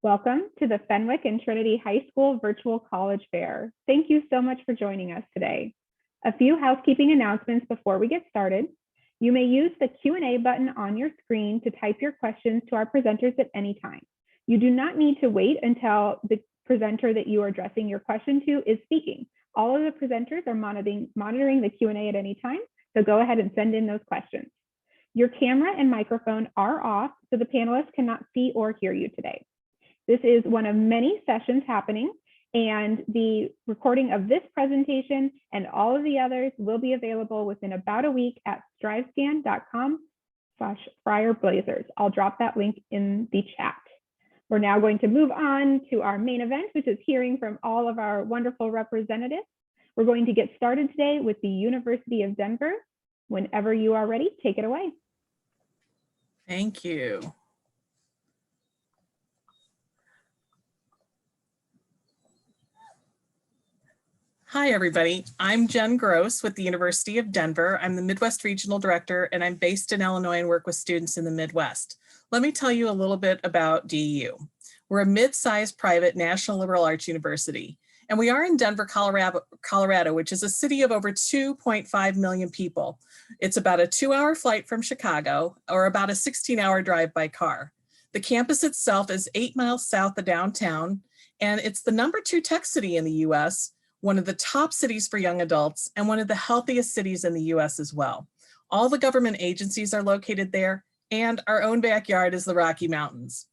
Welcome to the Fenwick and Trinity High School Virtual College Fair. Thank you so much for joining us today. A few housekeeping announcements before we get started. You may use the Q&A button on your screen to type your questions to our presenters at any time. You do not need to wait until the presenter that you are addressing your question to is speaking. All of the presenters are monitoring the Q&A at any time, so go ahead and send in those questions. Your camera and microphone are off, so the panelists cannot see or hear you today. This is one of many sessions happening, and the recording of this presentation and all of the others will be available within about a week at strivescan.com/FriarBlazers. I'll drop that link in the chat. We're now going to move on to our main event, which is hearing from all of our wonderful representatives. We're going to get started today with the University of Denver. Whenever you are ready, take it away. Thank you. Hi, everybody. I'm Jen Gross with the University of Denver. I'm the Midwest Regional Director, and I'm based in Illinois and work with students in the Midwest. Let me tell you a little bit about DU. We're a mid-sized private national liberal arts university, and we are in Denver, Colorado, which is a city of over 2.5 million people. It's about a 2-hour flight from Chicago, or about a 16-hour drive by car. The campus itself is 8 miles south of downtown, and it's the #2 tech city in the US, one of the top cities for young adults, and one of the healthiest cities in the US as well. All the government agencies are located there, and our own backyard is the Rocky Mountains.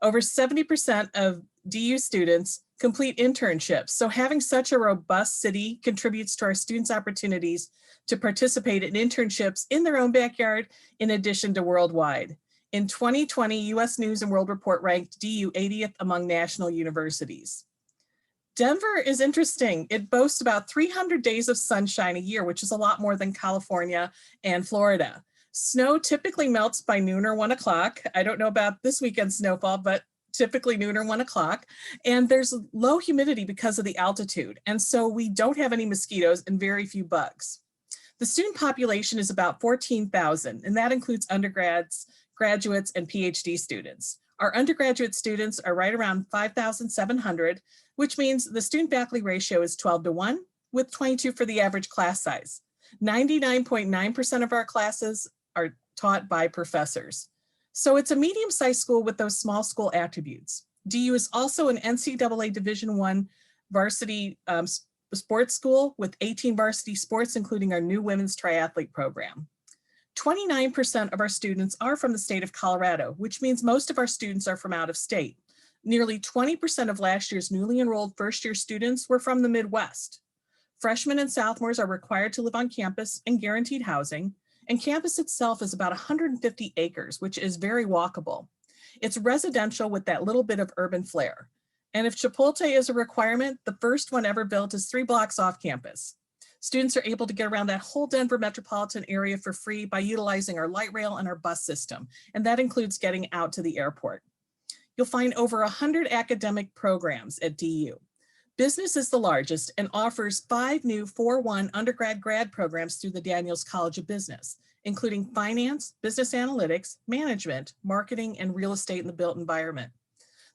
Over 70% of DU students complete internships, so having such a robust city contributes to our students' opportunities to participate in internships in their own backyard, in addition to worldwide. In 2020, US News and World Report ranked DU 80th among national universities. Denver is interesting. It boasts about 300 days of sunshine a year, which is a lot more than California and Florida. Snow typically melts by noon or 1 o'clock. I don't know about this weekend's snowfall, but typically noon or 1 o'clock. And there's low humidity because of the altitude. And so we don't have any mosquitoes and very few bugs. The student population is about 14,000, and that includes undergrads, graduates, and PhD students. Our undergraduate students are right around 5,700, which means the student-faculty ratio is 12:1, with 22 for the average class size. 99.9% of our classes are taught by professors. So it's a medium-sized school with those small school attributes. DU is also an NCAA Division I varsity sports school with 18 varsity sports, including our new women's triathlete program. 29% of our students are from the state of Colorado, which means most of our students are from out of state. Nearly 20% of last year's newly enrolled first-year students were from the Midwest. Freshmen and sophomores are required to live on campus and guaranteed housing, and campus itself is about 150 acres, which is very walkable. It's residential with that little bit of urban flair. And if Chipotle is a requirement, the first one ever built is 3 blocks off campus. Students are able to get around that whole Denver metropolitan area for free by utilizing our light rail and our bus system, and that includes getting out to the airport. You'll find over 100 academic programs at DU. Business is the largest and offers 5 new 4-1 undergrad-grad programs through the Daniels College of Business, including finance, business analytics, management, marketing, and real estate in the built environment.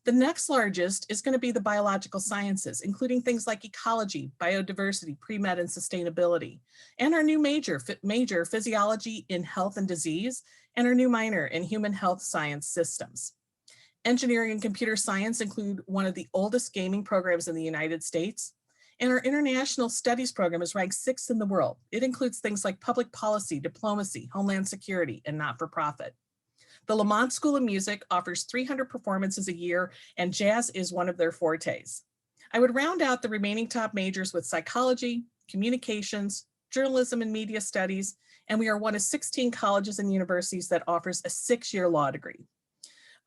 The next largest is going to be the biological sciences, including things like ecology, biodiversity, pre-med, and sustainability, and our new major physiology in health and disease, and our new minor in human health science systems. Engineering and computer science include one of the oldest gaming programs in the United States, and our international studies program is ranked 6th in the world. It includes things like public policy, diplomacy, homeland security, and not-for-profit. The Lamont School of Music offers 300 performances a year, and jazz is one of their fortes. I would round out the remaining top majors with psychology, communications, journalism and media studies, and we are one of 16 colleges and universities that offers a 6-year law degree.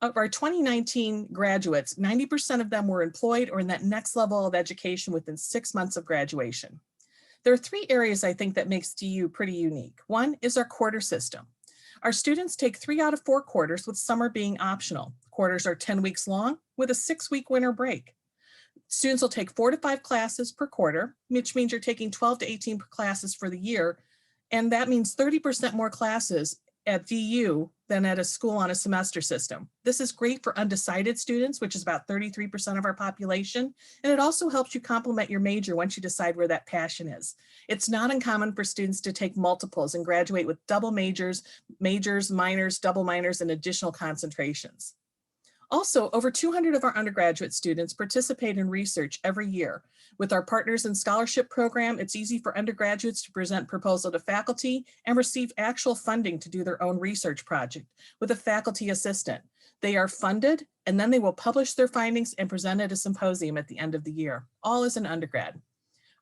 Of our 2019 graduates, 90% of them were employed or in that next level of education within 6 months of graduation. There are 3 areas I think that makes DU pretty unique. One is our quarter system. Our students take 3 out of 4 quarters, with summer being optional. Quarters are 10 weeks long with a 6-week winter break. Students will take 4 to 5 classes per quarter, which means you're taking 12 to 18 classes for the year. And that means 30% more classes at DU than at a school on a semester system. This is great for undecided students, which is about 33% of our population, and it also helps you complement your major once you decide where that passion is. It's not uncommon for students to take multiples and graduate with double majors, minors, double minors, and additional concentrations. Also, over 200 of our undergraduate students participate in research every year. With our Partners in Scholarship program, it's easy for undergraduates to present proposal to faculty and receive actual funding to do their own research project with a faculty assistant. They are funded, and then they will publish their findings and present at a symposium at the end of the year, all as an undergrad.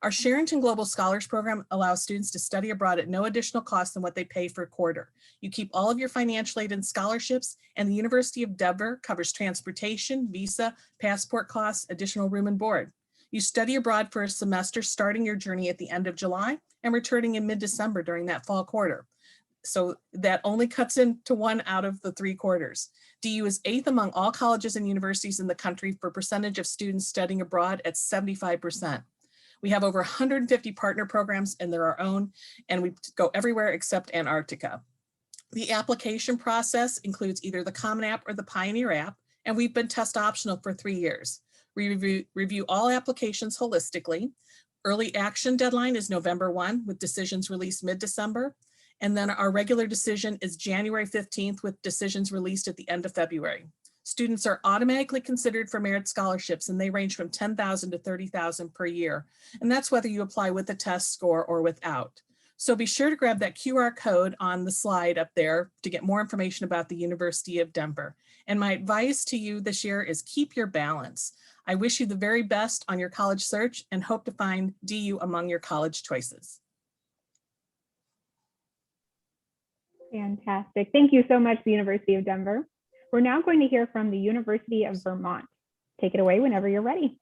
Our Sherrington Global Scholars Program allows students to study abroad at no additional cost than what they pay for a quarter. You keep all of your financial aid and scholarships, and the University of Denver covers transportation, visa, passport costs, additional room and board. You study abroad for a semester, starting your journey at the end of July and returning in mid-December during that fall quarter. So that only cuts into 1 out of the 3 quarters. DU is 8th among all colleges and universities in the country for percentage of students studying abroad at 75%. We have over 150 partner programs, and they're our own, and we go everywhere except Antarctica. The application process includes either the Common App or the Pioneer app, and we've been test optional for 3 years. We review all applications holistically. Early action deadline is November 1, with decisions released mid-December. And then our regular decision is January 15th, with decisions released at the end of February. Students are automatically considered for merit scholarships, and they range from $10,000 to $30,000 per year. And that's whether you apply with a test score or without. So be sure to grab that QR code on the slide up there to get more information about the University of Denver. And my advice to you this year is keep your balance. I wish you the very best on your college search and hope to find DU among your college choices. Fantastic. Thank you so much, the University of Denver. We're now going to hear from the University of Vermont. Take it away whenever you're ready.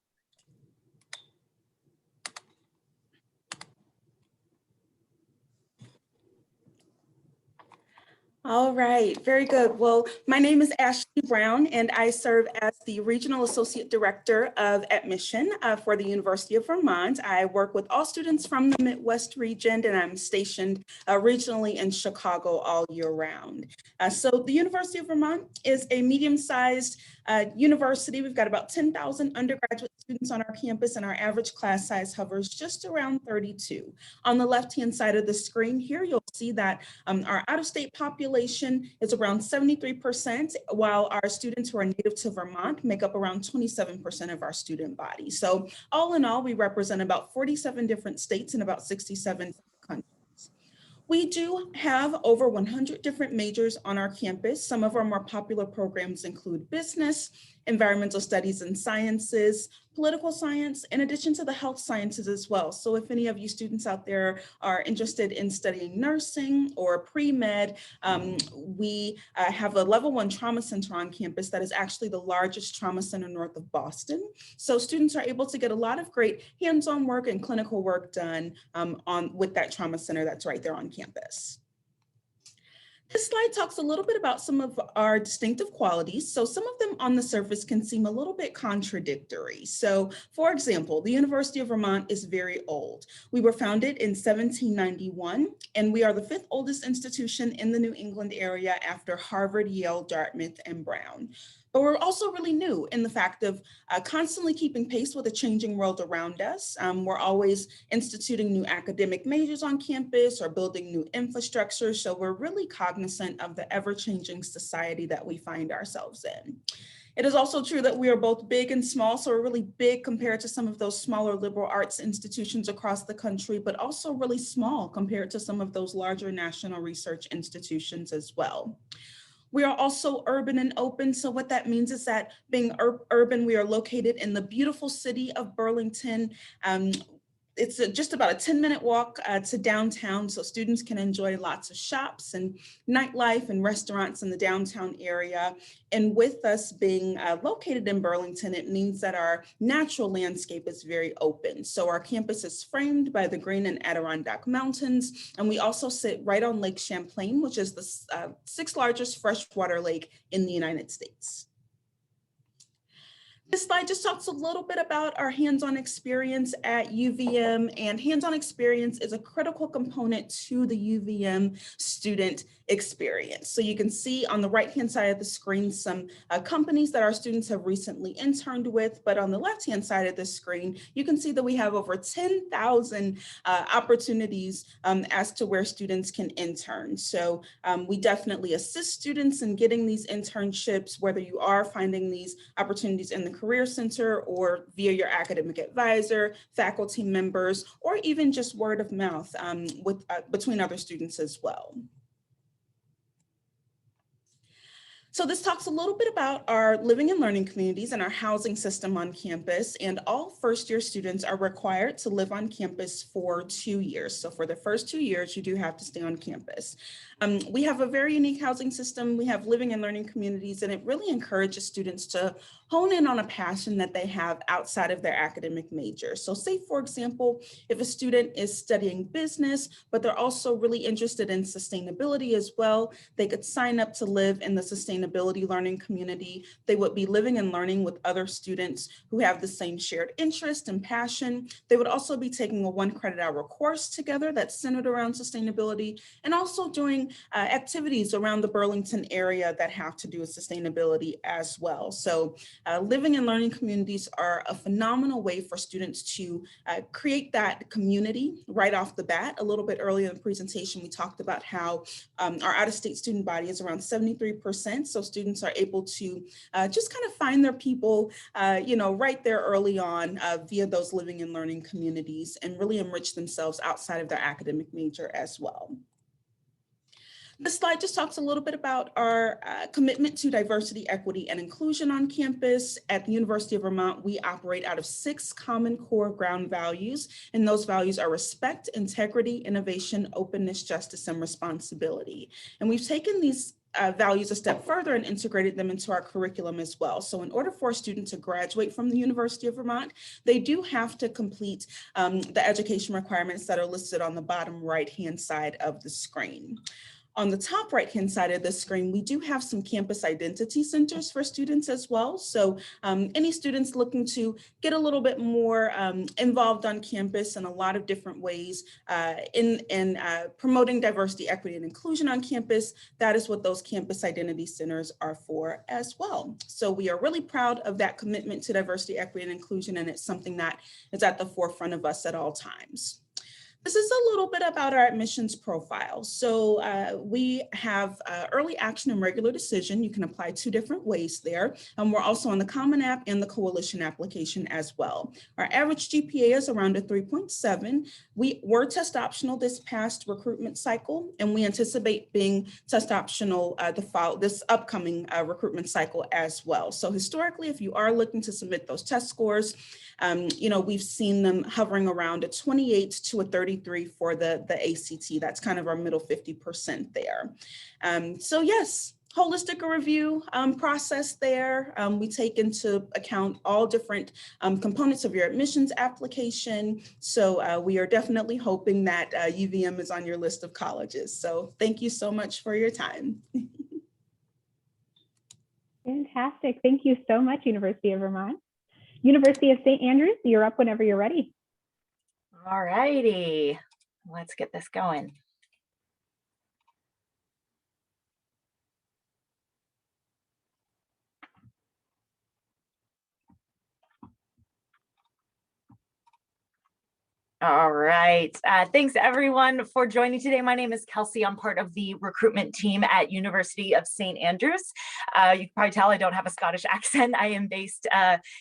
All right, very good. Well, my name is Ashley Brown, and I serve as the Regional Associate Director of Admission for the University of Vermont. I work with all students from the Midwest region, and I'm stationed regionally in Chicago all year round. So the University of Vermont is a medium-sized university. We've got about 10,000 undergraduate students on our campus, and our average class size hovers just around 32. On the left-hand side of the screen here, you'll see that our out-of-state population is around 73%, while our students who are native to Vermont make up around 27% of our student body. So all in all, we represent about 47 different states and about 67 countries. We do have over 100 different majors on our campus. Some of our more popular programs include business, environmental studies and sciences, political science, in addition to the health sciences as well. So if any of you students out there are interested in studying nursing or pre-med, we have a level 1 trauma center on campus that is actually the largest trauma center north of Boston. So students are able to get a lot of great hands-on work and clinical work done with that trauma center that's right there on campus. This slide talks a little bit about some of our distinctive qualities. So some of them on the surface can seem a little bit contradictory. So for example, the University of Vermont is very old. We were founded in 1791, and we are the 5th oldest institution in the New England area after Harvard, Yale, Dartmouth, and Brown. But we're also really new in the fact of constantly keeping pace with the changing world around us. We're always instituting new academic majors on campus or building new infrastructure. So we're really cognizant of the ever-changing society that we find ourselves in. It is also true that we are both big and small, so we're really big compared to some of those smaller liberal arts institutions across the country, but also really small compared to some of those larger national research institutions as well. We are also urban and open. So what that means is that being urban, we are located in the beautiful city of Burlington. It's just about a 10-minute walk to downtown, so students can enjoy lots of shops and nightlife and restaurants in the downtown area. And with us being located in Burlington, it means that our natural landscape is very open. So our campus is framed by the Green and Adirondack Mountains, and we also sit right on Lake Champlain, which is the 6th largest freshwater lake in the United States. This slide just talks a little bit about our hands-on experience at UVM, and hands-on experience is a critical component to the UVM student experience. So you can see on the right-hand side of the screen some companies that our students have recently interned with, but on the left-hand side of the screen, you can see that we have over 10,000 opportunities as to where students can intern. So we definitely assist students in getting these internships, whether you are finding these opportunities in the Career Center or via your academic advisor, faculty members, or even just word of mouth between other students as well. So this talks a little bit about our living and learning communities and our housing system on campus, and all first-year students are required to live on campus for 2 years. So for the first 2 years, you do have to stay on campus. We have a very unique housing system. We have living and learning communities, and it really encourages students to hone in on a passion that they have outside of their academic major. So say, for example, if a student is studying business, but they're also really interested in sustainability as well, they could sign up to live in the sustainability learning community. They would be living and learning with other students who have the same shared interest and passion. They would also be taking a 1 credit hour course together that's centered around sustainability, and also doing activities around the Burlington area that have to do with sustainability as well. So living and learning communities are a phenomenal way for students to create that community right off the bat. A little bit earlier in the presentation, we talked about how our out-of-state student body is around 73%. So students are able to just kind of find their people, right there early on via those living and learning communities, and really enrich themselves outside of their academic major as well. This slide just talks a little bit about our commitment to diversity, equity, and inclusion on campus. At the University of Vermont, we operate out of 6 common core ground values, and those values are respect, integrity, innovation, openness, justice, and responsibility. And we've taken these values a step further and integrated them into our curriculum as well. So in order for a student to graduate from the University of Vermont, they do have to complete the education requirements that are listed on the bottom right-hand side of the screen. On the top right-hand side of the screen, we do have some campus identity centers for students as well. So any students looking to get a little bit more involved on campus in a lot of different ways in promoting diversity, equity, and inclusion on campus, that is what those campus identity centers are for as well. So we are really proud of that commitment to diversity, equity, and inclusion, and it's something that is at the forefront of us at all times. This is a little bit about our admissions profile. So we have early action and regular decision. You can apply 2 different ways there. We're also on the Common App and the Coalition application as well. Our average GPA is around a 3.7. We were test optional this past recruitment cycle, and we anticipate being test optional this upcoming recruitment cycle as well. So historically, if you are looking to submit those test scores, we've seen them hovering around a 28 to a 33 for the ACT. That's kind of our middle 50% there. So yes, holistic review process there. We take into account all different components of your admissions application. So we are definitely hoping that UVM is on your list of colleges. So thank you so much for your time. Fantastic. Thank you so much, University of Vermont. University of St. Andrews, you're up whenever you're ready. All righty, let's get this going. All right. Thanks everyone for joining today. My name is Kelsey. I'm part of the recruitment team at University of St. Andrews. You can probably tell I don't have a Scottish accent. I am based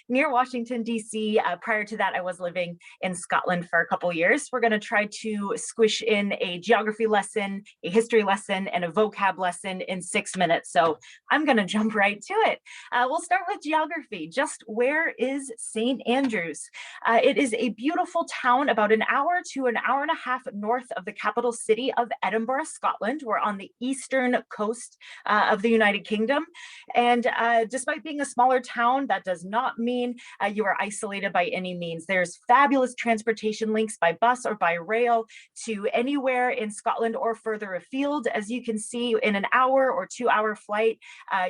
near Washington, D.C. Prior to that, I was living in Scotland for a couple years. We're going to try to squish in a geography lesson, a history lesson, and a vocab lesson in 6 minutes. So I'm going to jump right to it. We'll start with geography. Just where is St. Andrews? It is a beautiful town about about an hour to an hour and a half north of the capital city of Edinburgh, Scotland. We're on the eastern coast of the United Kingdom. And despite being a smaller town, that does not mean you are isolated by any means. There's fabulous transportation links by bus or by rail to anywhere in Scotland or further afield. As you can see, in an hour or 2-hour flight,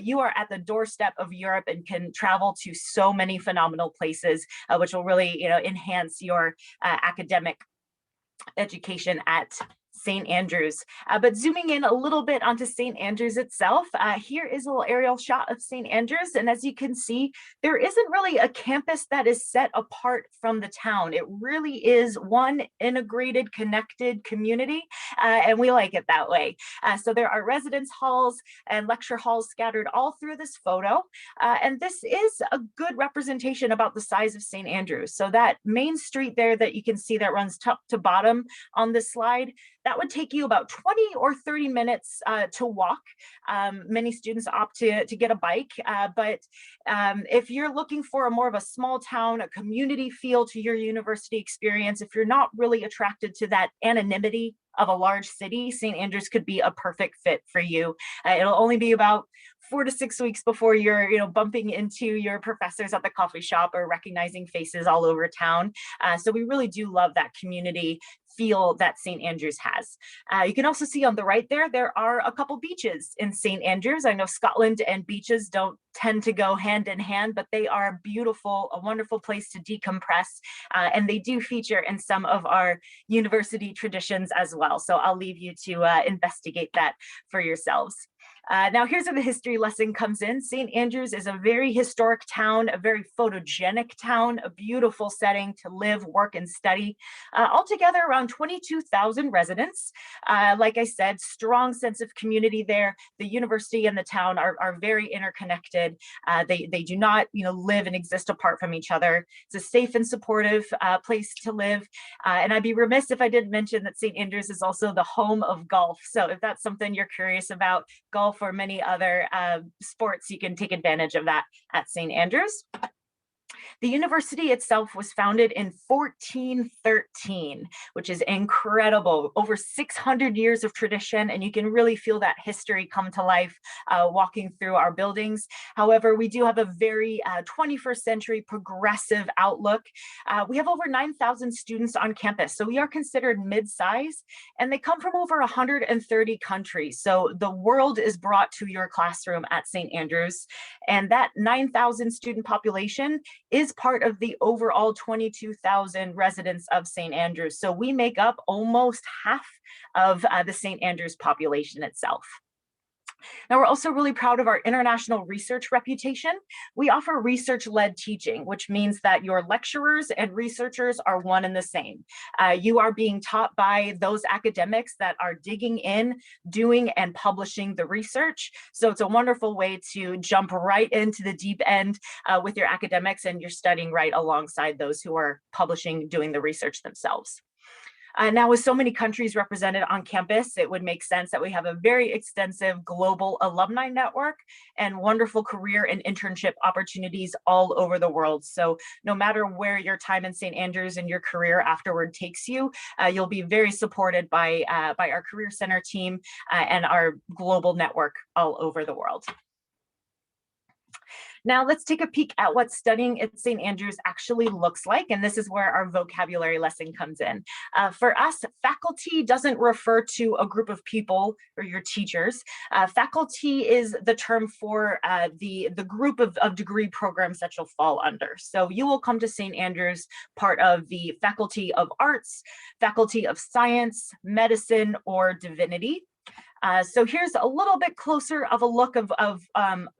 you are at the doorstep of Europe and can travel to so many phenomenal places, which will really, enhance your academic education at St. Andrews. But zooming in a little bit onto St. Andrews itself, here is a little aerial shot of St. Andrews. And as you can see, there isn't really a campus that is set apart from the town. It really is one integrated, connected community, and we like it that way. So there are residence halls and lecture halls scattered all through this photo. And this is a good representation about the size of St. Andrews. So that main street there that you can see that runs top to bottom on this slide, that would take you about 20 or 30 minutes to walk. Many students opt to get a bike, but if you're looking for more of a small town, a community feel to your university experience, if you're not really attracted to that anonymity of a large city, St. Andrews could be a perfect fit for you. It'll only be about 4 to 6 weeks before you're bumping into your professors at the coffee shop or recognizing faces all over town. So we really do love that community feel that St. Andrews has. You can also see on the right there are a couple beaches in St. Andrews. I know Scotland and beaches don't tend to go hand in hand, but they are beautiful, a wonderful place to decompress. And they do feature in some of our university traditions as well. So I'll leave you to investigate that for yourselves. Now here's where the history lesson comes in. St. Andrews is a very historic town, a very photogenic town, a beautiful setting to live, work, and study. Altogether around 22,000 residents. Like I said, strong sense of community there. The university and the town are very interconnected. They do not live and exist apart from each other. It's a safe and supportive place to live. And I'd be remiss if I didn't mention that St. Andrews is also the home of golf. So if that's something you're curious about, golf or many other sports, you can take advantage of that at St. Andrews. The university itself was founded in 1413, which is incredible. Over 600 years of tradition, and you can really feel that history come to life walking through our buildings. However, we do have a very 21st century progressive outlook. We have over 9,000 students on campus, so we are considered mid-size, and they come from over 130 countries. So the world is brought to your classroom at St. Andrews, and that 9,000 student population is part of the overall 22,000 residents of St. Andrews. So we make up almost half of the St. Andrews population itself. Now, we're also really proud of our international research reputation. We offer research-led teaching, which means that your lecturers and researchers are one and the same. You are being taught by those academics that are digging in, doing and publishing the research. So it's a wonderful way to jump right into the deep end with your academics, and you're studying right alongside those who are publishing, doing the research themselves. Now, with so many countries represented on campus, it would make sense that we have a very extensive global alumni network and wonderful career and internship opportunities all over the world. So no matter where your time in St. Andrews and your career afterward takes you, you'll be very supported by our Career Center team and our global network all over the world. Now let's take a peek at what studying at St. Andrews actually looks like, and this is where our vocabulary lesson comes in. For us, faculty doesn't refer to a group of people or your teachers. Faculty is the term for the group of degree programs that you'll fall under. So you will come to St. Andrews part of the Faculty of Arts, Faculty of Science, Medicine, or Divinity. So here's a little bit closer of a look of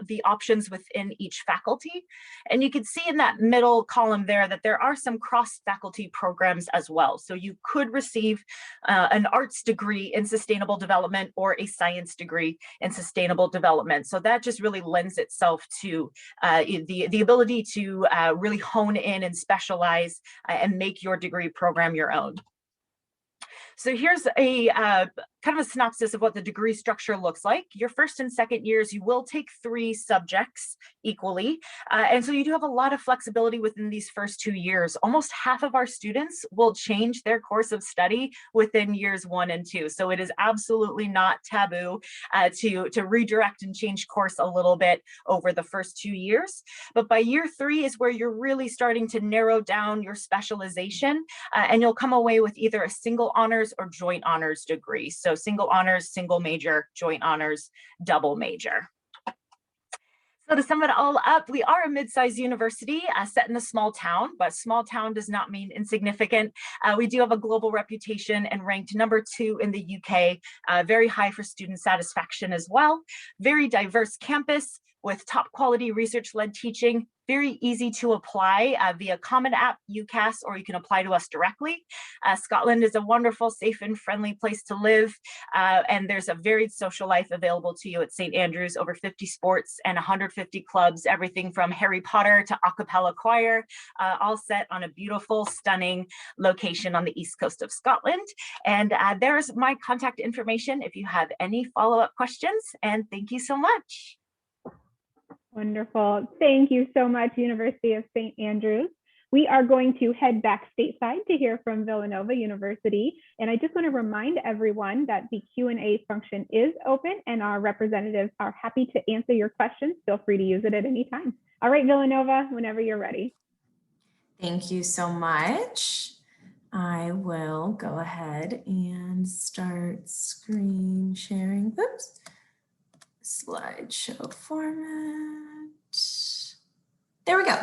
the options within each faculty. And you can see in that middle column there that there are some cross-faculty programs as well. So you could receive an arts degree in sustainable development or a science degree in sustainable development. So that just really lends itself to the ability to really hone in and specialize and make your degree program your own. So here's a kind of a synopsis of what the degree structure looks like. Your first and second years, you will take 3 subjects equally. And so you do have a lot of flexibility within these first 2 years. Almost half of our students will change their course of study within years 1 and 2. So it is absolutely not taboo to redirect and change course a little bit over the first 2 years. But by year 3 is where you're really starting to narrow down your specialization, and you'll come away with either a single honors or joint honors degree. So single honors, single major, joint honors, double major. So to sum it all up, we are a mid-sized university set in a small town, but small town does not mean insignificant. We do have a global reputation and ranked number 2 in the UK, very high for student satisfaction as well. Very diverse campus with top quality research-led teaching, very easy to apply via Common App, UCAS, or you can apply to us directly. Scotland is a wonderful, safe and friendly place to live. And there's a varied social life available to you at St. Andrews, over 50 sports and 150 clubs, everything from Harry Potter to a cappella choir, all set on a beautiful, stunning location on the east coast of Scotland. And there's my contact information if you have any follow-up questions. And thank you so much. Wonderful. Thank you so much, University of St. Andrews. We are going to head back stateside to hear from Villanova University. And I just want to remind everyone that the Q&A function is open and our representatives are happy to answer your questions. Feel free to use it at any time. All right, Villanova, whenever you're ready. Thank you so much. I will go ahead and start screen sharing. Oops. Slideshow format. There we go.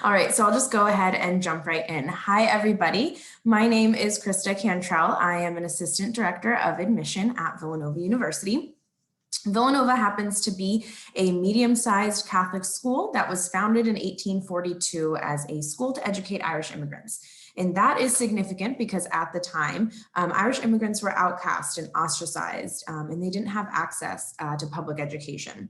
All right, so I'll just go ahead and jump right in. Hi, everybody. My name is Krista Cantrell. I am an assistant director of admission at Villanova University. Villanova happens to be a medium-sized Catholic school that was founded in 1842 as a school to educate Irish immigrants. And that is significant because at the time, Irish immigrants were outcast and ostracized, and they didn't have access to public education.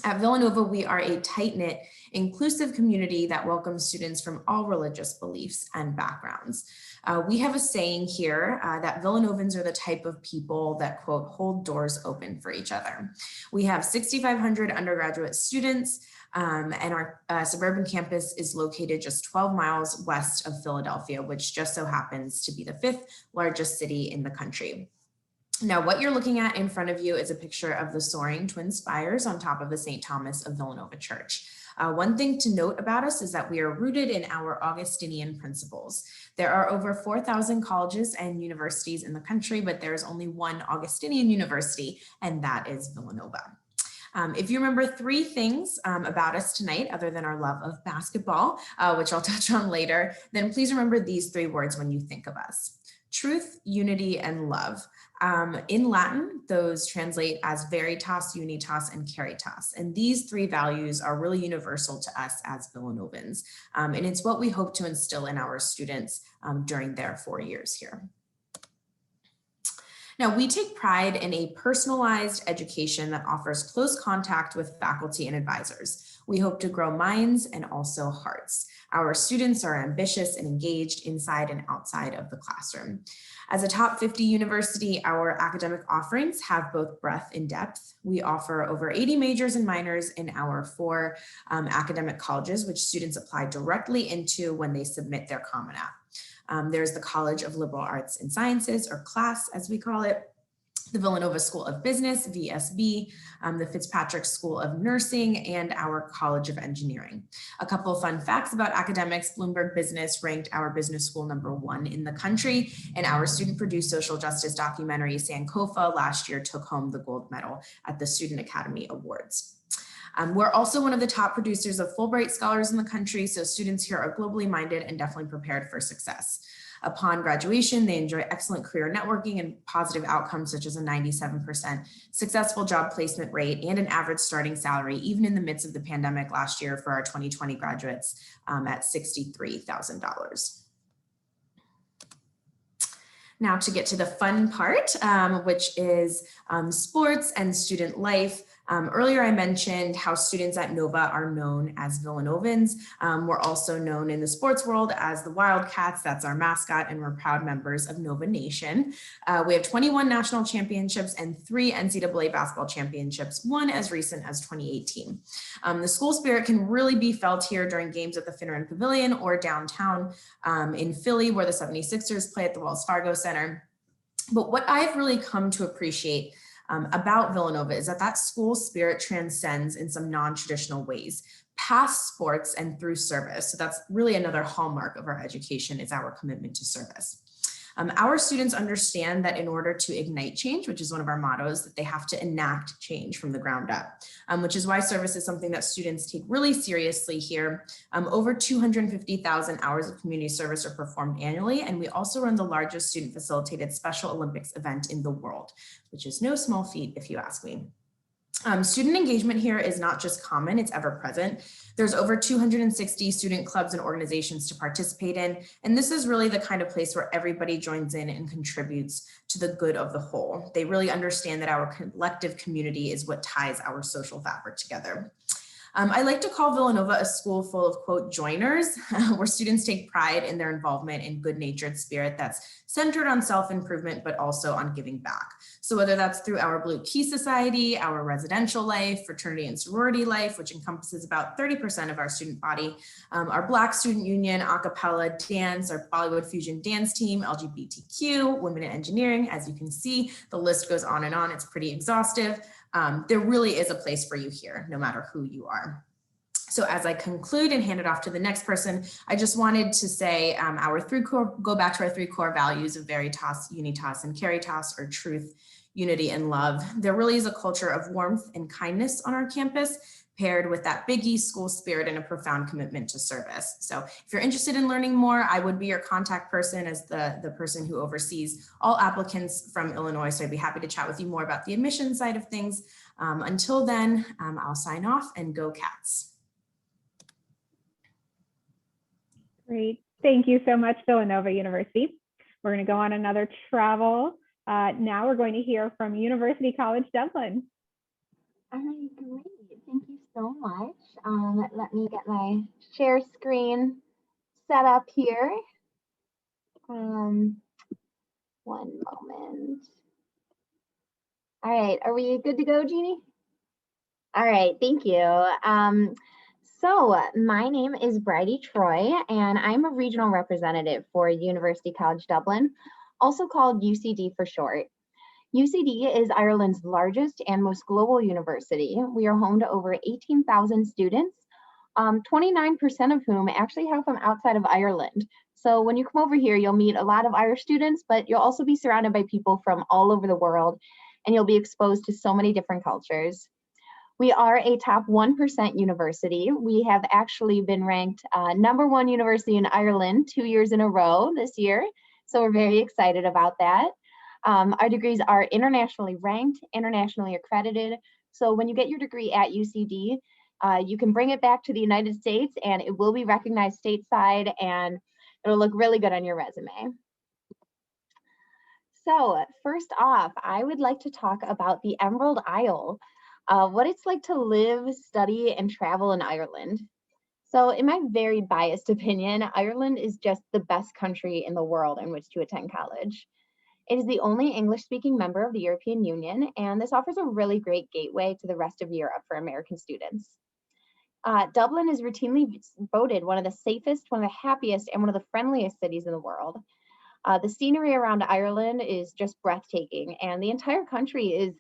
At Villanova, we are a tight-knit, inclusive community that welcomes students from all religious beliefs and backgrounds. We have a saying here that Villanovans are the type of people that, quote, hold doors open for each other. We have 6,500 undergraduate students, and our suburban campus is located just 12 miles west of Philadelphia, which just so happens to be the 5th largest city in the country. Now, what you're looking at in front of you is a picture of the soaring twin spires on top of the St. Thomas of Villanova Church. One thing to note about us is that we are rooted in our Augustinian principles. There are over 4,000 colleges and universities in the country, but there is only one Augustinian university, and that is Villanova. If you remember 3 things about us tonight, other than our love of basketball, which I'll touch on later, then please remember these 3 words when you think of us: truth, unity, and love. In Latin, those translate as veritas, unitas, and caritas. And these 3 values are really universal to us as Villanovans. And it's what we hope to instill in our students during their 4 years here. Now, we take pride in a personalized education that offers close contact with faculty and advisors. We hope to grow minds and also hearts. Our students are ambitious and engaged inside and outside of the classroom. As a top 50 university, our academic offerings have both breadth and depth. We offer over 80 majors and minors in our 4 academic colleges, which students apply directly into when they submit their Common App. There's the College of Liberal Arts and Sciences, or CLASS as we call it, the Villanova School of Business, VSB, the Fitzpatrick School of Nursing, and our College of Engineering. A couple of fun facts about academics: Bloomberg Business ranked our business school #1 in the country, and our student-produced social justice documentary, Sankofa, last year took home the gold medal at the Student Academy Awards. We're also one of the top producers of Fulbright scholars in the country, so students here are globally minded and definitely prepared for success. Upon graduation, they enjoy excellent career networking and positive outcomes such as a 97% successful job placement rate and an average starting salary, even in the midst of the pandemic last year for our 2020 graduates at $63,000. Now to get to the fun part, which is sports and student life. Earlier, I mentioned how students at Nova are known as Villanovans. We're also known in the sports world as the Wildcats. That's our mascot, and we're proud members of Nova Nation. We have 21 national championships and 3 NCAA basketball championships, one as recent as 2018. The school spirit can really be felt here during games at the Finneran Pavilion or downtown in Philly, where the 76ers play at the Wells Fargo Center. But what I've really come to appreciate about Villanova is that school spirit transcends in some non-traditional ways, past sports and through service. So that's really another hallmark of our education, is our commitment to service. Our students understand that in order to ignite change, which is one of our mottos, that they have to enact change from the ground up, which is why service is something that students take really seriously here. Over 250,000 hours of community service are performed annually, and we also run the largest student facilitated Special Olympics event in the world, which is no small feat if you ask me. Student engagement here is not just common, it's ever present. There's over 260 student clubs and organizations to participate in, and this is really the kind of place where everybody joins in and contributes to the good of the whole. They really understand that our collective community is what ties our social fabric together. I like to call Villanova a school full of, quote, joiners, where students take pride in their involvement in good-natured spirit that's centered on self-improvement, but also on giving back. So whether that's through our Blue Key Society, our residential life, fraternity and sorority life, which encompasses about 30% of our student body, our Black Student Union, a cappella dance, our Bollywood fusion dance team, LGBTQ, women in engineering, as you can see, the list goes on and on, it's pretty exhaustive. There really is a place for you here, no matter who you are. So as I conclude and hand it off to the next person, I just wanted to say go back to our 3 core values of Veritas, Unitas, and Caritas, or truth, unity, and love. There really is a culture of warmth and kindness on our campus, paired with that big E school spirit and a profound commitment to service. So if you're interested in learning more, I would be your contact person as the person who oversees all applicants from Illinois. So I'd be happy to chat with you more about the admissions side of things. Until then, I'll sign off, and go Cats. Great. Thank you so much, Villanova University. We're going to go on another travel. Now we're going to hear from University College Dublin. All right, great. Thank you so much. Let me get my share screen set up here. One moment. All right, are we good to go, Jeannie? All right, thank you. So my name is Bridie Troy, and I'm a regional representative for University College Dublin, also called UCD for short. UCD is Ireland's largest and most global university. We are home to over 18,000 students, 29% of whom actually have from outside of Ireland. So when you come over here, you'll meet a lot of Irish students, but you'll also be surrounded by people from all over the world, and you'll be exposed to so many different cultures. We are a top 1% university. We have actually been ranked #1 university in Ireland 2 years in a row this year. So we're very excited about that. Our degrees are internationally ranked, internationally accredited. So when you get your degree at UCD, you can bring it back to the United States and it will be recognized stateside, and it'll look really good on your resume. So first off, I would like to talk about the Emerald Isle, what it's like to live, study, and travel in Ireland. So in my very biased opinion, Ireland is just the best country in the world in which to attend college. It is the only English-speaking member of the European Union, and this offers a really great gateway to the rest of Europe for American students. Dublin is routinely voted one of the safest, one of the happiest, and one of the friendliest cities in the world. The scenery around Ireland is just breathtaking, and the entire country is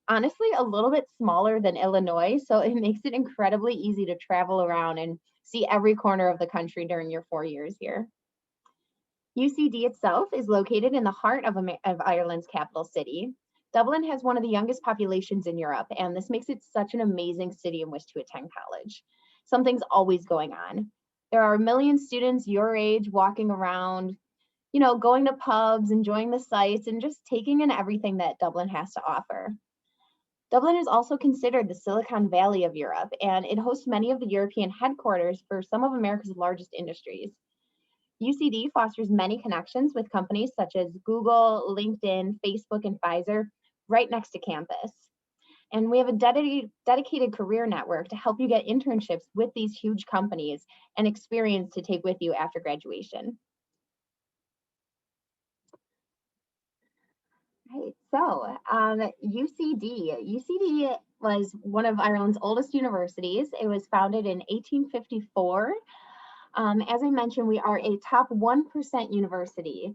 honestly a little bit smaller than Illinois, so it makes it incredibly easy to travel around and see every corner of the country during your 4 years here. UCD itself is located in the heart of Ireland's capital city. Dublin has one of the youngest populations in Europe, and this makes it such an amazing city in which to attend college. Something's always going on. There are a million students your age walking around, going to pubs, enjoying the sights, and just taking in everything that Dublin has to offer. Dublin is also considered the Silicon Valley of Europe, and it hosts many of the European headquarters for some of America's largest industries. UCD fosters many connections with companies such as Google, LinkedIn, Facebook, and Pfizer right next to campus. And we have a dedicated career network to help you get internships with these huge companies and experience to take with you after graduation. Right, so UCD was one of Ireland's oldest universities. It was founded in 1854. As I mentioned, we are a top 1% university.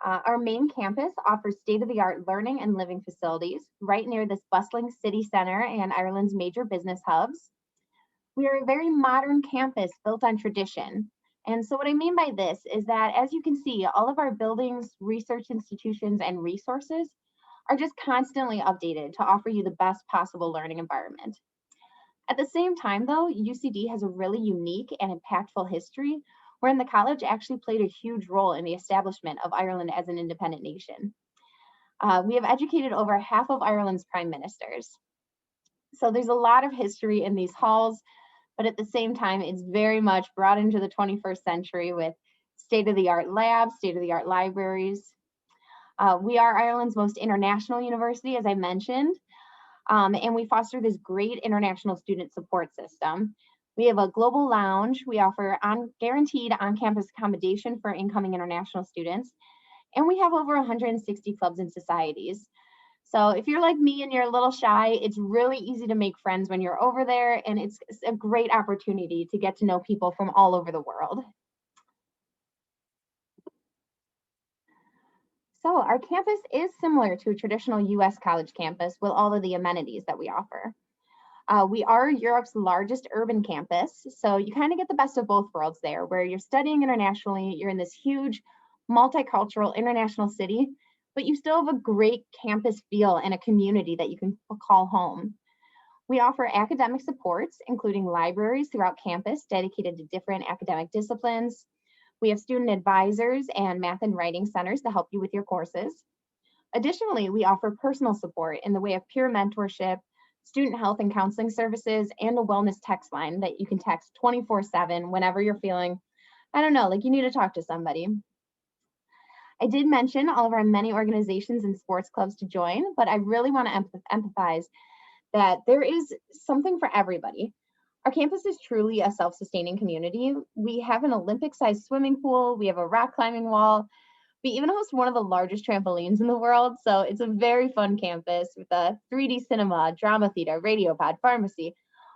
Our main campus offers state-of-the-art learning and living facilities right near this bustling city center and Ireland's major business hubs. We are a very modern campus built on tradition. And so what I mean by this is that, as you can see, all of our buildings, research institutions, and resources are just constantly updated to offer you the best possible learning environment. At the same time, though, UCD has a really unique and impactful history wherein the college actually played a huge role in the establishment of Ireland as an independent nation. We have educated over half of Ireland's prime ministers. So there's a lot of history in these halls, but at the same time, it's very much brought into the 21st century with state-of-the-art labs, state-of-the-art libraries. We are Ireland's most international university, as I mentioned, and we foster this great international student support system. We have a global lounge. We offer guaranteed on-campus accommodation for incoming international students, and we have over 160 clubs and societies. So if you're like me and you're a little shy, it's really easy to make friends when you're over there, and it's a great opportunity to get to know people from all over the world. So our campus is similar to a traditional US college campus with all of the amenities that we offer. We are Europe's largest urban campus, so you kind of get the best of both worlds there, where you're studying internationally, you're in this huge multicultural international city, but you still have a great campus feel and a community that you can call home. We offer academic supports, including libraries throughout campus dedicated to different academic disciplines. We have student advisors and math and writing centers to help you with your courses. Additionally, we offer personal support in the way of peer mentorship, student health and counseling services, and a wellness text line that you can text 24/7 whenever you're feeling, I don't know, like you need to talk to somebody. I did mention all of our many organizations and sports clubs to join, but I really want to emphasize that there is something for everybody. Our campus is truly a self-sustaining community. We have an Olympic-sized swimming pool, we have a rock climbing wall, we even host one of the largest trampolines in the world, so it's a very fun campus with a 3D cinema, drama theater, radio pod, pharmacy.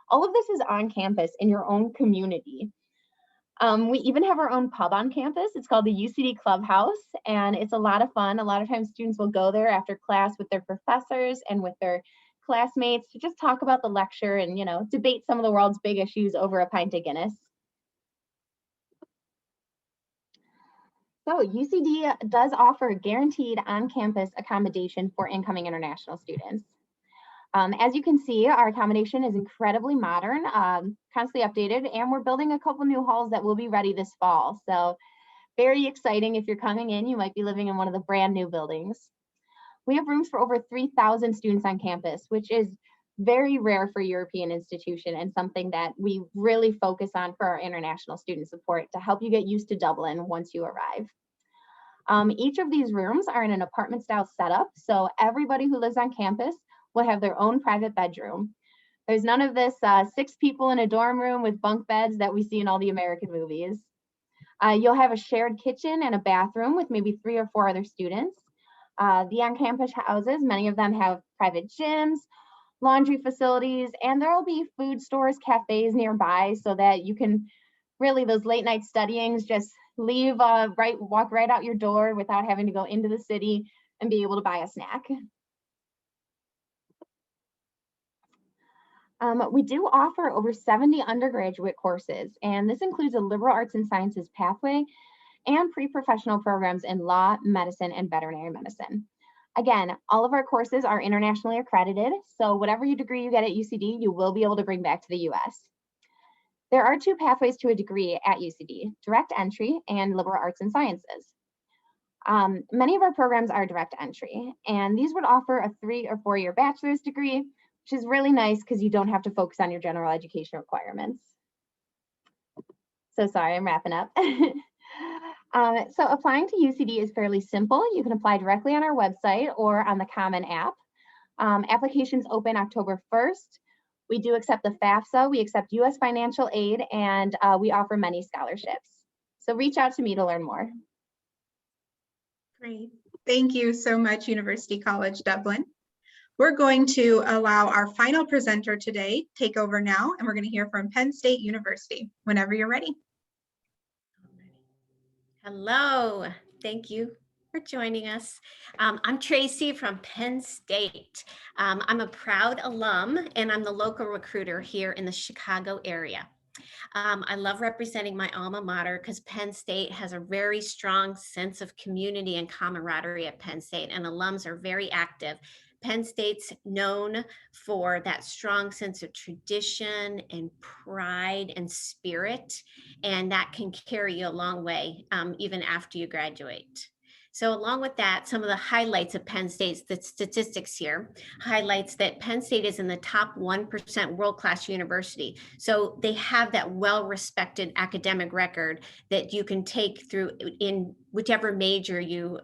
All of this is on campus in your own community. We even have our own pub on campus. It's called the UCD Clubhouse, and it's a lot of fun. A lot of times students will go there after class with their professors and with their classmates to just talk about the lecture and, you know, debate some of the world's big issues over a pint of Guinness. So UCD does offer guaranteed on-campus accommodation for incoming international students. As you can see, our accommodation is incredibly modern, constantly updated, and we're building a couple new halls that will be ready this fall. So very exciting. If you're coming in, you might be living in one of the brand new buildings. We have rooms for over 3,000 students on campus, which is very rare for a European institution and something that we really focus on for our international student support to help you get used to Dublin once you arrive. Each of these rooms are in an apartment style setup, so everybody who lives on campus will have their own private bedroom. There's none of this 6 people in a dorm room with bunk beds that we see in all the American movies. You'll have a shared kitchen and a bathroom with maybe 3 or 4 other students. The on-campus houses, many of them have private gyms, laundry facilities, and there will be food stores, cafes nearby so that you can really, those late night studyings, just leave, walk right out your door without having to go into the city and be able to buy a snack. We do offer over 70 undergraduate courses, and this includes a liberal arts and sciences pathway and pre-professional programs in law, medicine, and veterinary medicine. Again, all of our courses are internationally accredited, so whatever degree you get at UCD, you will be able to bring back to the US. There are 2 pathways to a degree at UCD, direct entry and liberal arts and sciences. Many of our programs are direct entry, and these would offer a 3 or 4 year bachelor's degree, which is really nice because you don't have to focus on your general education requirements. So sorry, I'm wrapping up. So applying to UCD is fairly simple. You can apply directly on our website or on the Common app. Applications open October 1st. We do accept the FAFSA, we accept US financial aid, and we offer many scholarships. So reach out to me to learn more. Great. Thank you so much, University College Dublin. We're going to allow our final presenter today take over now, and we're going to hear from Penn State University whenever you're ready. Hello, thank you for joining us. I'm Tracy from Penn State. I'm a proud alum and I'm the local recruiter here in the Chicago area. I love representing my alma mater because Penn State has a very strong sense of community and camaraderie at Penn State, and alums are very active. Penn State's known for that strong sense of tradition and pride and spirit, and that can carry you a long way even after you graduate. So along with that, some of the highlights of Penn State's, the statistics here highlights that Penn State is in the top 1% world-class university. So they have that well-respected academic record that you can take through in whichever major you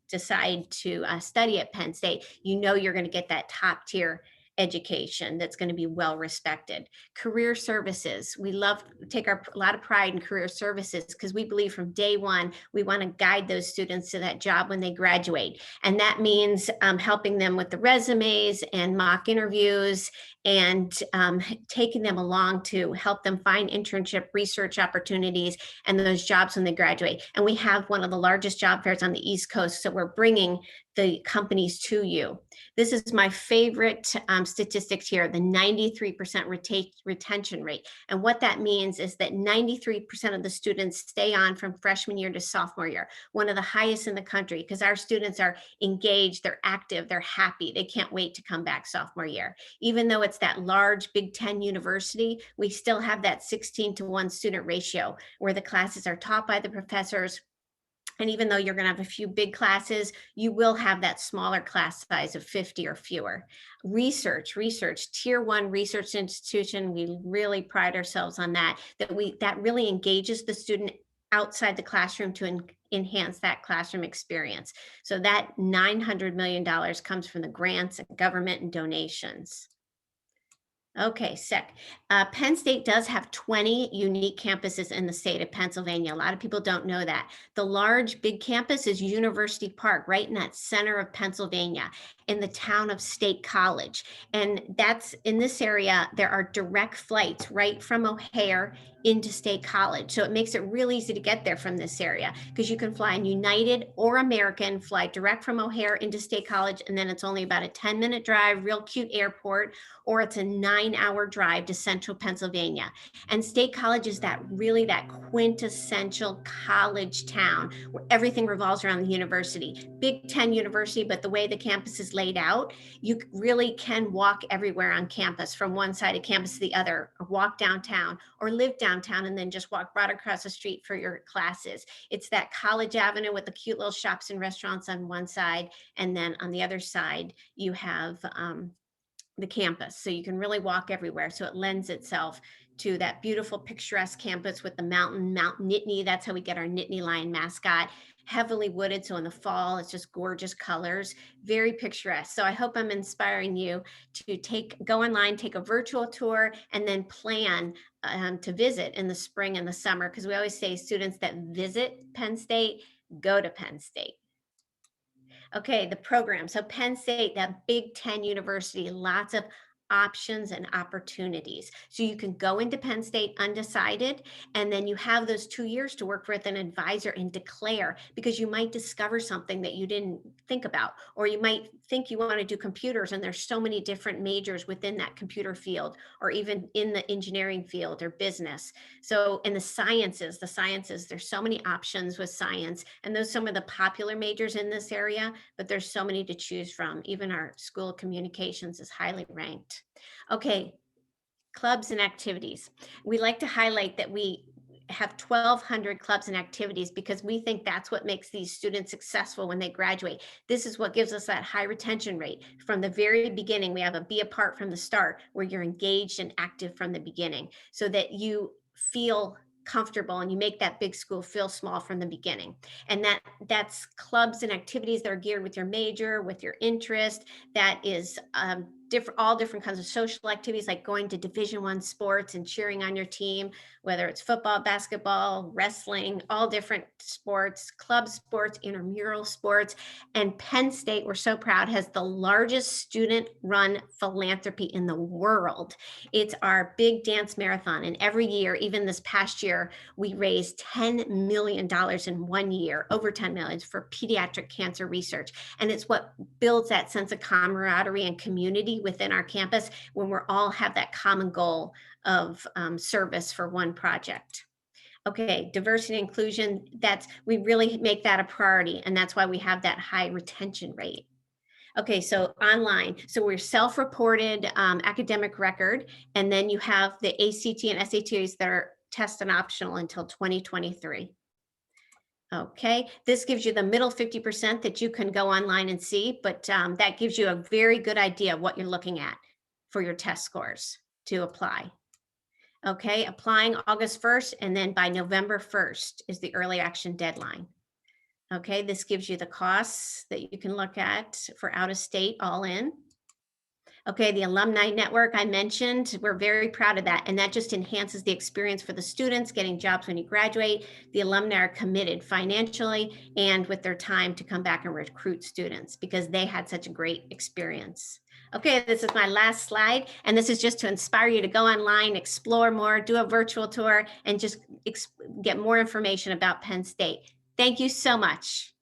decide to study at Penn State. You know you're going to get that top tier education that's going to be well respected. Career services, we take a lot of pride in career services because we believe from day one we want to guide those students to that job when they graduate, and that means helping them with the resumes and mock interviews and taking them along to help them find internship research opportunities and those jobs when they graduate. And we have one of the largest job fairs on the East Coast, so we're bringing the companies to you. This is my favorite statistics here, the 93% retention rate. And what that means is that 93% of the students stay on from freshman year to sophomore year, one of the highest in the country, because our students are engaged, they're active, they're happy, they can't wait to come back sophomore year. Even though it's that large Big Ten university, we still have that 16-to-1 student ratio where the classes are taught by the professors. And even though you're going to have a few big classes, you will have that smaller class size of 50 or fewer. Research, tier 1 research institution. We really pride ourselves on that really engages the student outside the classroom to enhance that classroom experience. So that $900 million comes from the grants, government, and donations. Okay, Penn State does have 20 unique campuses in the state of Pennsylvania. A lot of people don't know that. The large big campus is University Park, right in that center of Pennsylvania, in the town of State College. And that's in this area, there are direct flights right from O'Hare into State College. So it makes it really easy to get there from this area because you can fly in United or American, fly direct from O'Hare into State College, and then it's only about a 10-minute drive, real cute airport, or it's a 9-hour drive to central Pennsylvania. And State College is that quintessential college town where everything revolves around the university. Big Ten university, but the way the campus is laid out, you really can walk everywhere on campus from one side of campus to the other, or walk downtown, or live downtown and then just walk right across the street for your classes. It's that College Avenue with the cute little shops and restaurants on one side, and then on the other side you have the campus, so you can really walk everywhere. So it lends itself to that beautiful picturesque campus with the Mount Nittany. That's how we get our Nittany Lion mascot. Heavily wooded, so in the fall it's just gorgeous colors, very picturesque. So I hope I'm inspiring you to go online, take a virtual tour, and then plan to visit in the spring and the summer, because we always say students that visit Penn State go to Penn State. Okay, the program. So Penn State, that Big Ten university, lots of options and opportunities. So you can go into Penn State undecided, and then you have those 2 years to work with an advisor and declare, because you might discover something that you didn't think about, or you might think you want to do computers, and there's so many different majors within that computer field, or even in the engineering field or business. So in the sciences, there's so many options with science, and those are some of the popular majors in this area, but there's so many to choose from. Even our School of Communications is highly ranked. Okay, clubs and activities. We like to highlight that we have 1,200 clubs and activities because we think that's what makes these students successful when they graduate. This is what gives us that high retention rate. From the very beginning, we have a be a part from the start, where you're engaged and active from the beginning, so that you feel comfortable and you make that big school feel small from the beginning. And that's clubs and activities that are geared with your major, with your interest. That is all different kinds of social activities, like going to Division I sports and cheering on your team, whether it's football, basketball, wrestling, all different sports, club sports, intramural sports. And Penn State, we're so proud, has the largest student-run philanthropy in the world. It's our big dance marathon. And every year, even this past year, we raised $10 million in 1 year, over 10 million, for pediatric cancer research. And it's what builds that sense of camaraderie and community within our campus when we're all have that common goal of service for one project. Okay, diversity and inclusion, we really make that a priority, and that's why we have that high retention rate. Okay, so online, so we're self-reported academic record, and then you have the ACT and SATs that are test and optional until 2023. Okay, this gives you the middle 50% that you can go online and see, but that gives you a very good idea of what you're looking at for your test scores to apply. Okay, applying August 1st, and then by November 1st is the early action deadline. Okay, this gives you the costs that you can look at for out of state all in. Okay, the alumni network I mentioned, we're very proud of that. And that just enhances the experience for the students getting jobs when you graduate. The alumni are committed financially and with their time to come back and recruit students because they had such a great experience. Okay, this is my last slide. And this is just to inspire you to go online, explore more, do a virtual tour, and just get more information about Penn State. Thank you so much.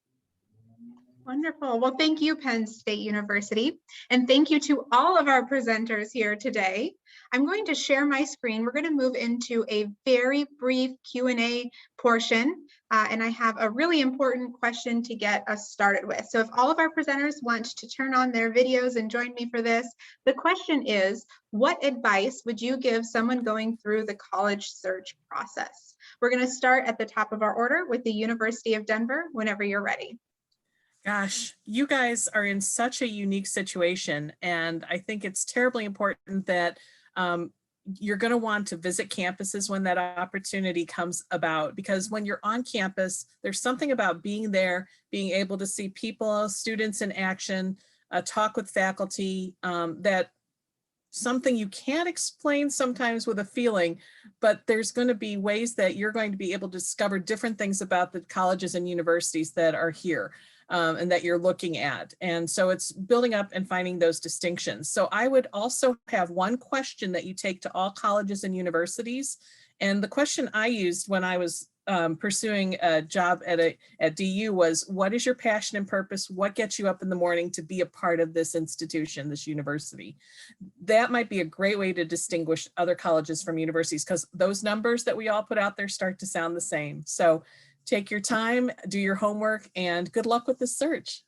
Wonderful. Well, thank you, Penn State University. And thank you to all of our presenters here today. I'm going to share my screen. We're going to move into a very brief Q&A portion. And I have a really important question to get us started with. So if all of our presenters want to turn on their videos and join me for this, the question is, what advice would you give someone going through the college search process? We're going to start at the top of our order with the University of Denver, whenever you're ready. Gosh, you guys are in such a unique situation, and I think it's terribly important that you're going to want to visit campuses when that opportunity comes about, because when you're on campus, there's something about being there, being able to see people, students in action, talk with faculty, that something you can't explain sometimes with a feeling, but there's going to be ways that you're going to be able to discover different things about the colleges and universities that are here. And that you're looking at. And so it's building up and finding those distinctions. So I would also have one question that you take to all colleges and universities. And the question I used when I was pursuing a job at DU was, what is your passion and purpose? What gets you up in the morning to be a part of this institution, this university? That might be a great way to distinguish other colleges from universities, because those numbers that we all put out there start to sound the same. So take your time, do your homework, and good luck with this search.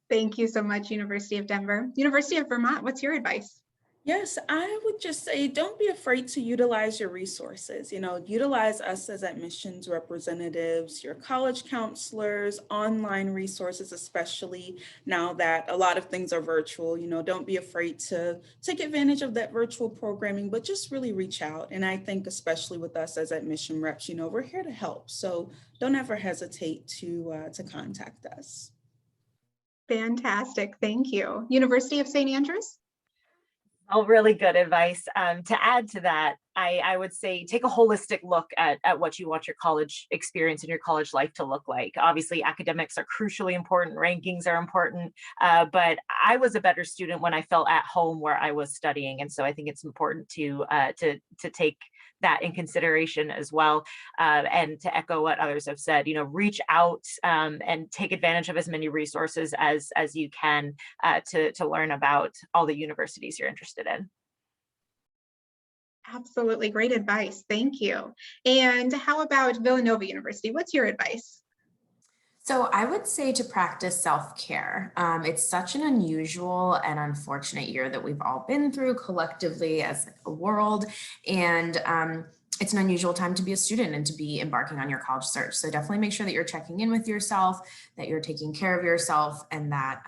Thank you so much, University of Denver. University of Vermont, what's your advice? Yes, I would just say, don't be afraid to utilize your resources. Utilize us as admissions representatives, your college counselors, online resources, especially now that a lot of things are virtual. Don't be afraid to take advantage of that virtual programming, but just really reach out. And I think especially with us as admission reps, we're here to help. So don't ever hesitate to contact us. Fantastic, thank you. University of St. Andrews? Oh, really good advice. To add to that, I would say take a holistic look at what you want your college experience and your college life to look like. Obviously, academics are crucially important, rankings are important, but I was a better student when I felt at home where I was studying. And so I think it's important to take that in consideration as well. And to echo what others have said, reach out and take advantage of as many resources as you can to learn about all the universities you're interested in. Absolutely, great advice. Thank you. And how about Villanova University? What's your advice? So I would say to practice self-care. It's such an unusual and unfortunate year that we've all been through collectively as a world. And it's an unusual time to be a student and to be embarking on your college search. So definitely make sure that you're checking in with yourself, that you're taking care of yourself, and that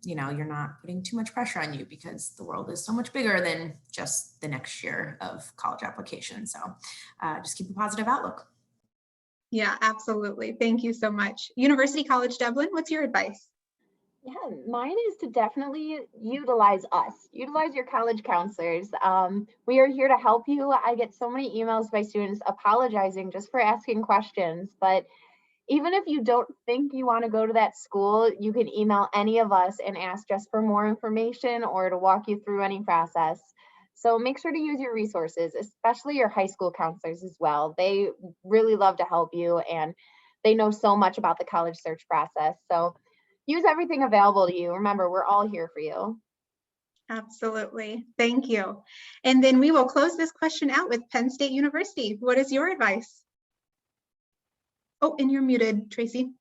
you know, you're not putting too much pressure on you, because the world is so much bigger than just the next year of college application. So just keep a positive outlook. Yeah, absolutely. Thank you so much. University College Dublin, what's your advice? Yeah, mine is to definitely utilize us, utilize your college counselors. We are here to help you. I get so many emails by students apologizing just for asking questions, but even if you don't think you want to go to that school, you can email any of us and ask just for more information or to walk you through any process. So make sure to use your resources, especially your high school counselors as well. They really love to help you, and they know so much about the college search process. So use everything available to you. Remember, we're all here for you. Absolutely. Thank you. And then we will close this question out with Penn State University. What is your advice? Oh, and you're muted, Tracy.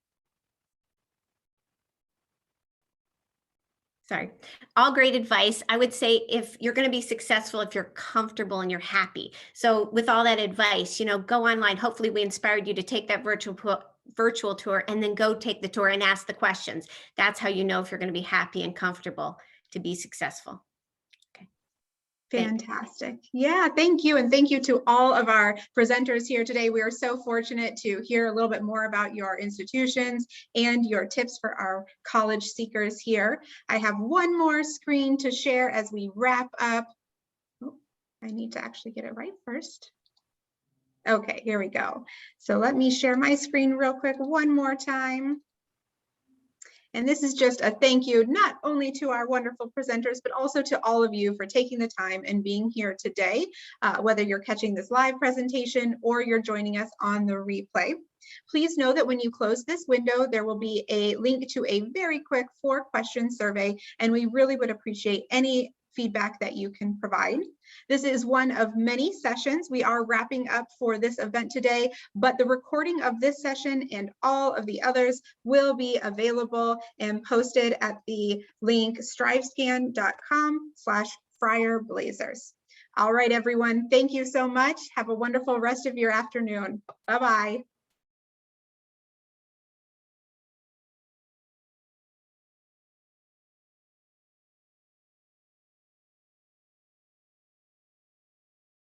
Sorry. All great advice. I would say if you're going to be successful, if you're comfortable and you're happy. So with all that advice, you know, go online. Hopefully we inspired you to take that virtual tour and then go take the tour and ask the questions. That's how you know if you're going to be happy and comfortable to be successful. Okay. Fantastic. Yeah, thank you. And thank you to all of our presenters here today. We are so fortunate to hear a little bit more about your institutions and your tips for our college seekers here. I have one more screen to share as we wrap up. Oh, I need to actually get it right first. Okay, here we go. So let me share my screen real quick one more time. And this is just a thank you, not only to our wonderful presenters, but also to all of you for taking the time and being here today, whether you're catching this live presentation or you're joining us on the replay. Please know that when you close this window, there will be a link to a very quick 4-question survey, and we really would appreciate any feedback that you can provide. This is one of many sessions. We are wrapping up for this event today, but the recording of this session and all of the others will be available and posted at the link strivescan.com/FriarBlazers. All right, everyone, thank you so much. Have a wonderful rest of your afternoon. Bye-bye.